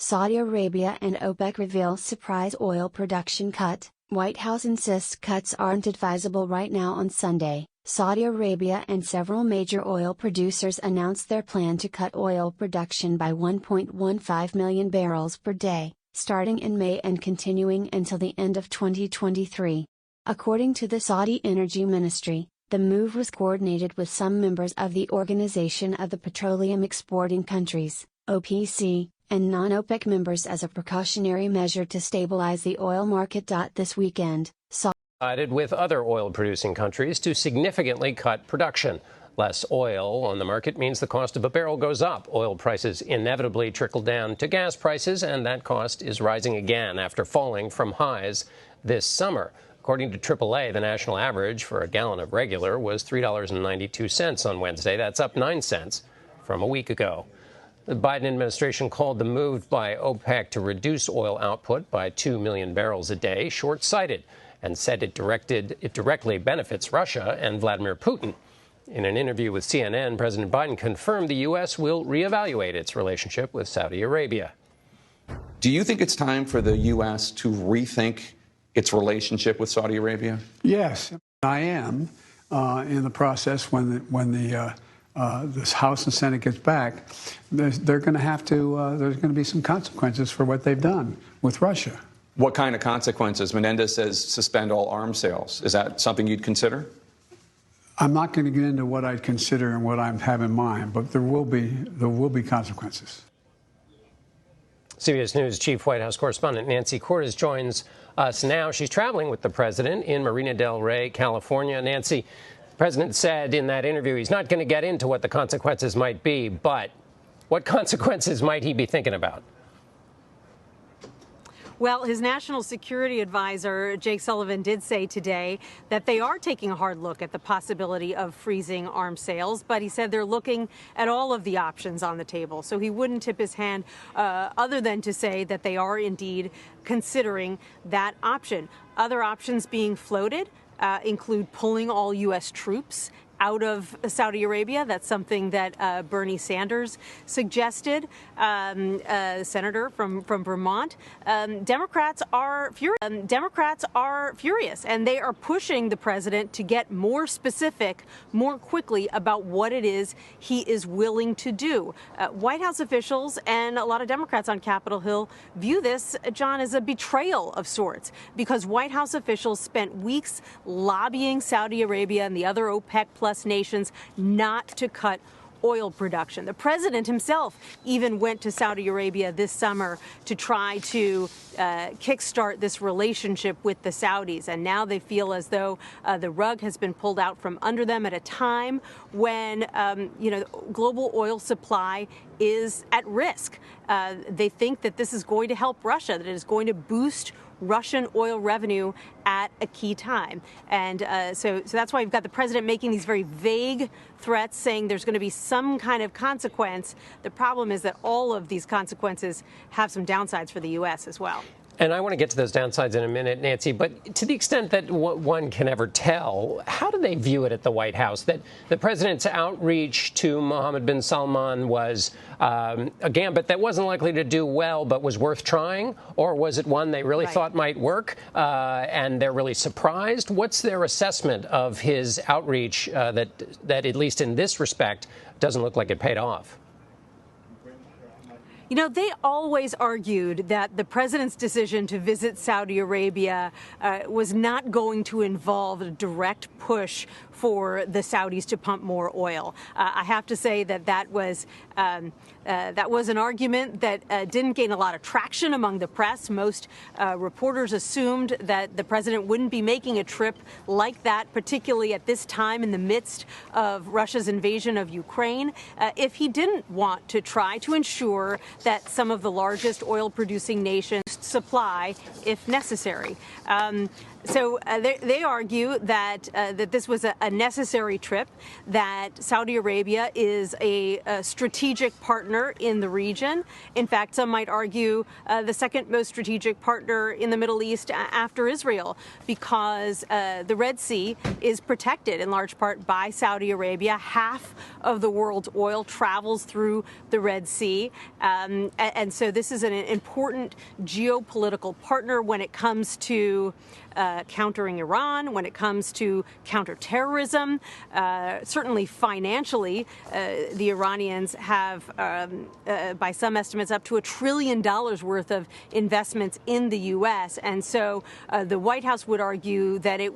Saudi Arabia and OPEC reveal surprise oil production cut. White House insists cuts aren't advisable right now. On Sunday, Saudi Arabia and several major oil producers announced their plan to cut oil production by 1.15 million barrels per day, starting in May and continuing until the end of 2023. According to the Saudi Energy Ministry, the move was coordinated with some members of the Organization of the Petroleum Exporting Countries, OPEC, and non-OPEC members as a precautionary measure to stabilize the oil market. This weekend, sided with other oil-producing countries to significantly cut production. Less oil on the market means the cost of a barrel goes up. Oil prices inevitably trickle down to gas prices, and that cost is rising again after falling from highs this summer. According to AAA, the national average for a gallon of regular was $3.92 on Wednesday. That's up 9 cents from a week ago. The Biden administration called the move by OPEC to reduce oil output by 2 million barrels a day short-sighted and said it directly benefits Russia and Vladimir Putin. In an interview with CNN, President Biden confirmed the U.S. will reevaluate its relationship with Saudi Arabia. Do you think it's time for the U.S. to rethink its relationship with Saudi Arabia? Yes, I am in the process when this House and Senate gets back. They're going to have to. There's going to be some consequences for what they've done with Russia. What kind of consequences? Menendez says suspend all arms sales. Is that something you'd consider? I'm not going to get into what I'd consider and what I have in mind, but there will be consequences. CBS News Chief White House Correspondent Nancy Cordes joins us now. She's traveling with the president in Marina del Rey, California. Nancy, the president said in that interview he's not going to get into what the consequences might be, but what consequences might he be thinking about? Well, his national security advisor, Jake Sullivan, did say today that they are taking a hard look at the possibility of freezing arms sales, but he said they're looking at all of the options on the table. So he wouldn't tip his hand other than to say that they are indeed considering that option. Other options being floated include pulling all U.S. troops out of Saudi Arabia. That's something that Bernie Sanders suggested, senator from Vermont. Democrats are furious, and they are pushing the president to get more specific, more quickly about what it is he is willing to do. White House officials and a lot of Democrats on Capitol Hill view this, John, as a betrayal of sorts, because White House officials spent weeks lobbying Saudi Arabia and the other OPEC Plus nations not to cut oil production. The president himself even went to Saudi Arabia this summer to try to kickstart this relationship with the Saudis. And now they feel as though the rug has been pulled out from under them at a time when, global oil supply is at risk. They think that this is going to help Russia, that it is going to boost Russian oil revenue at a key time. And so that's why you've got the president making these very vague threats, saying there's going to be some kind of consequence. The problem is that all of these consequences have some downsides for the U.S. as well. And I want to get to those downsides in a minute, Nancy, but to the extent that one can ever tell, how do they view it at the White House? That the president's outreach to Mohammed bin Salman was a gambit that wasn't likely to do well, but was worth trying? Or was it one they really thought might work and they're really surprised? What's their assessment of his outreach that at least in this respect, doesn't look like it paid off? You know, they always argued that the president's decision to visit Saudi Arabia was not going to involve a direct push for the Saudis to pump more oil. I have to say that was an argument that didn't gain a lot of traction among the press. Most reporters assumed that the president wouldn't be making a trip like that, particularly at this time in the midst of Russia's invasion of Ukraine, if he didn't want to try to ensure that some of the largest oil-producing nations supply if necessary. So they argue that that this was a necessary trip, that Saudi Arabia is a strategic partner in the region. In fact, some might argue the second most strategic partner in the Middle East after Israel, because the Red Sea is protected in large part by Saudi Arabia. Half of the world's oil travels through the Red Sea. And so this is an important geopolitical partner when it comes to countering Iran, when it comes to counterterrorism. Certainly financially, the Iranians have, by some estimates, up to $1 trillion worth of investments in the U.S. And so the White House would argue that it